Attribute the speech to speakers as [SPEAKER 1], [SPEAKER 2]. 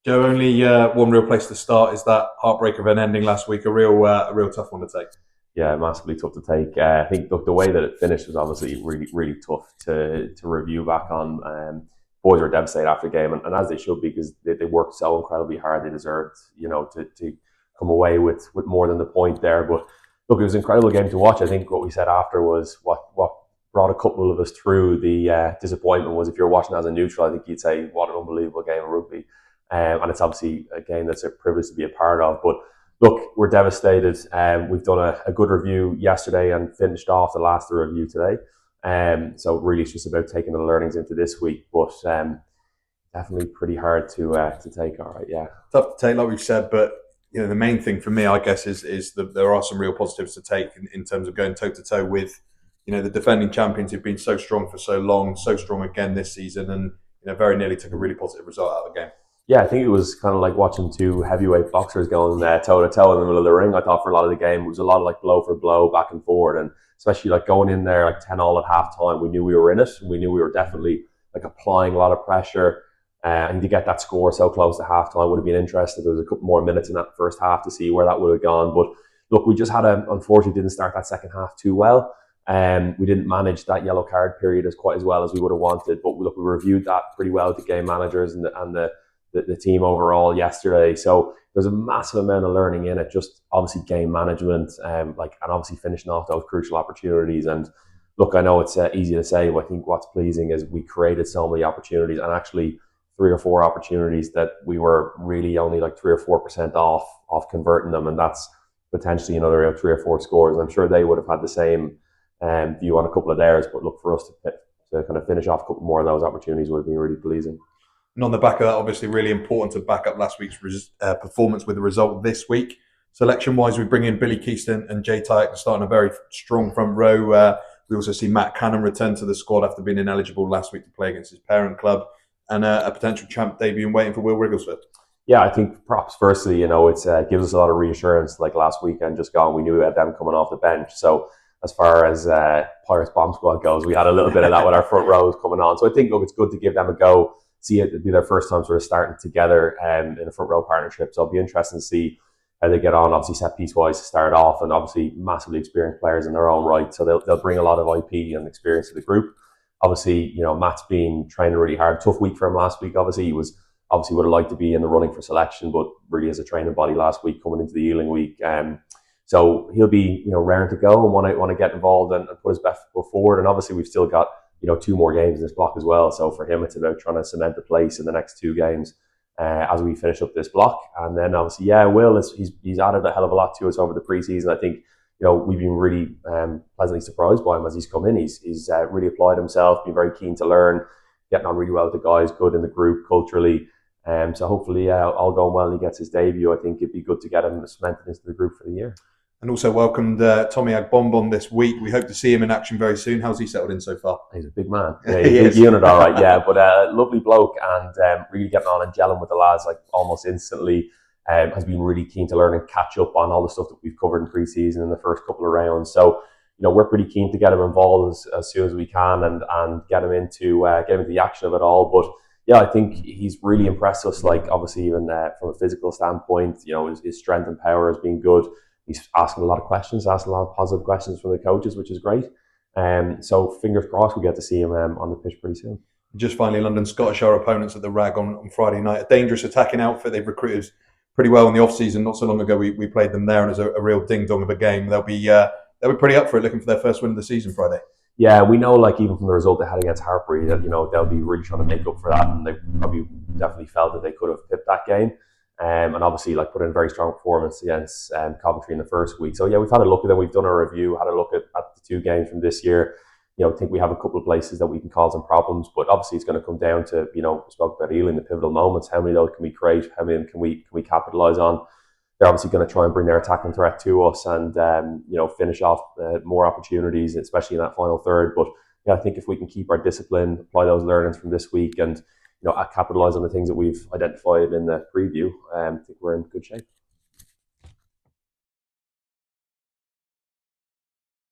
[SPEAKER 1] Joe, only one real place to start is that heartbreak of an ending last week. A real tough one to take.
[SPEAKER 2] Yeah, massively tough to take. I think look, the way that it finished was obviously really, really tough to review back on. Boys were devastated after the game, and as they should be because they worked so incredibly hard. They deserved, to come away with more than the point there. But look, it was an incredible game to watch. I think what we said after was what brought a couple of us through the disappointment was if you're watching as a neutral, I think you'd say what an unbelievable game of rugby. And it's obviously a game that's a privilege to be a part of. But look, we're devastated. We've done a good review yesterday and finished off the last review today. So really, it's just about taking the learnings into this week. But definitely pretty hard to take. All right, yeah.
[SPEAKER 1] Tough to take, like we've said, but the main thing for me, I guess, is that there are some real positives to take in terms of going toe to toe with the defending champions who've been so strong for so long, so strong again this season, and very nearly took a really positive result out of the game.
[SPEAKER 2] Yeah, I think it was kind of like watching two heavyweight boxers going toe to toe in the middle of the ring. I thought for a lot of the game it was a lot of like blow for blow, back and forward, and especially like going in there like 10-all at half time. We knew we were in it, and we knew we were definitely like applying a lot of pressure. And to get that score so close to half time would have been interesting. There was a couple more minutes in that first half to see where that would have gone. But look, we just unfortunately didn't start that second half too well. We didn't manage that yellow card period as quite as well as we would have wanted. But look, we reviewed that pretty well with the game managers and the team overall yesterday. So there's a massive amount of learning in it, just obviously game management, and obviously finishing off those crucial opportunities. And look, I know it's easy to say, but I think what's pleasing is we created so many opportunities, and actually 3 or 4 opportunities that we were really only like 3 or 4% off converting them, and that's potentially another 3 or 4 scores. I'm sure they would have had the same view on a couple of theirs, but look, for us to kind of finish off a couple more of those opportunities would have been really pleasing.
[SPEAKER 1] And on the back of that, obviously, really important to back up last week's performance with the result this week. Selection-wise, we bring in Billy Keaston and Jay Tyke starting a very strong front row. We also see Matt Cannon return to the squad after being ineligible last week to play against his parent club, and a potential champ debut waiting for Will Wrigglesworth.
[SPEAKER 2] Yeah, I think props firstly, it gives us a lot of reassurance. Like last weekend just gone, we knew we had them coming off the bench. So as far as Pirates Bomb Squad goes, we had a little bit of that with our front rows coming on. So I think, look, it's good to give them a go. See it be their first time sort of starting together in a front row partnership. So it'll be interesting to see how they get on. Obviously, set piece wise to start off, and obviously massively experienced players in their own right. So they'll bring a lot of IP and experience to the group. Obviously, Matt's been training really hard. Tough week for him last week. Obviously, he was would have liked to be in the running for selection, but really as a training body last week coming into the Ealing week. So he'll be raring to go and want to get involved and put his best foot forward. And obviously, we've still got 2 more games in this block as well. So for him, it's about trying to cement the place in the next 2 games as we finish up this block. And then obviously, Will he's added a hell of a lot to us over the preseason. I think we've been really pleasantly surprised by him as he's come in. He's really applied himself, been very keen to learn, getting on really well with the guys, good in the group culturally. So hopefully, all going well and he gets his debut. I think it'd be good to get him cemented into the group for the year.
[SPEAKER 1] And also welcomed Tommy Agbombon this week. We hope to see him in action very soon. How's he settled in so far?
[SPEAKER 2] He's a big man. Yeah, he's a big unit, all right. Yeah, but lovely bloke and really getting on and gelling with the lads like almost instantly. Has been really keen to learn and catch up on all the stuff that we've covered in pre-season in the first couple of rounds. So, we're pretty keen to get him involved as soon as we can and get him into the action of it all. But yeah, I think he's really impressed us. Like obviously, even from a physical standpoint, his strength and power has been good. He's asking a lot of questions, asking a lot of positive questions from the coaches, which is great. So fingers crossed we get to see him on the pitch pretty soon.
[SPEAKER 1] Just finally, London Scottish, our opponents at the RAG on Friday night. A dangerous attacking outfit. They've recruited pretty well in the off-season. Not so long ago, we played them there, and it was a real ding-dong of a game. They'll be pretty up for it, looking for their first win of the season Friday.
[SPEAKER 2] Yeah, we know, like even from the result they had against Hartpury, that they'll be really trying to make up for that, and they probably definitely felt that they could have pipped that game. And obviously, like put in a very strong performance against Coventry in the first week. So yeah, we've had a look at them. We've done a review, had a look at the 2 games from this year. I think we have a couple of places that we can cause them problems, but obviously it's going to come down to we spoke about Ealing, the pivotal moments. How many of those can we create? How many can we capitalise on? They're obviously going to try and bring their attacking threat to us and finish off more opportunities, especially in that final third. But yeah, I think if we can keep our discipline, apply those learnings from this week, and capitalise on the things that we've identified in the preview, I think we're in good shape.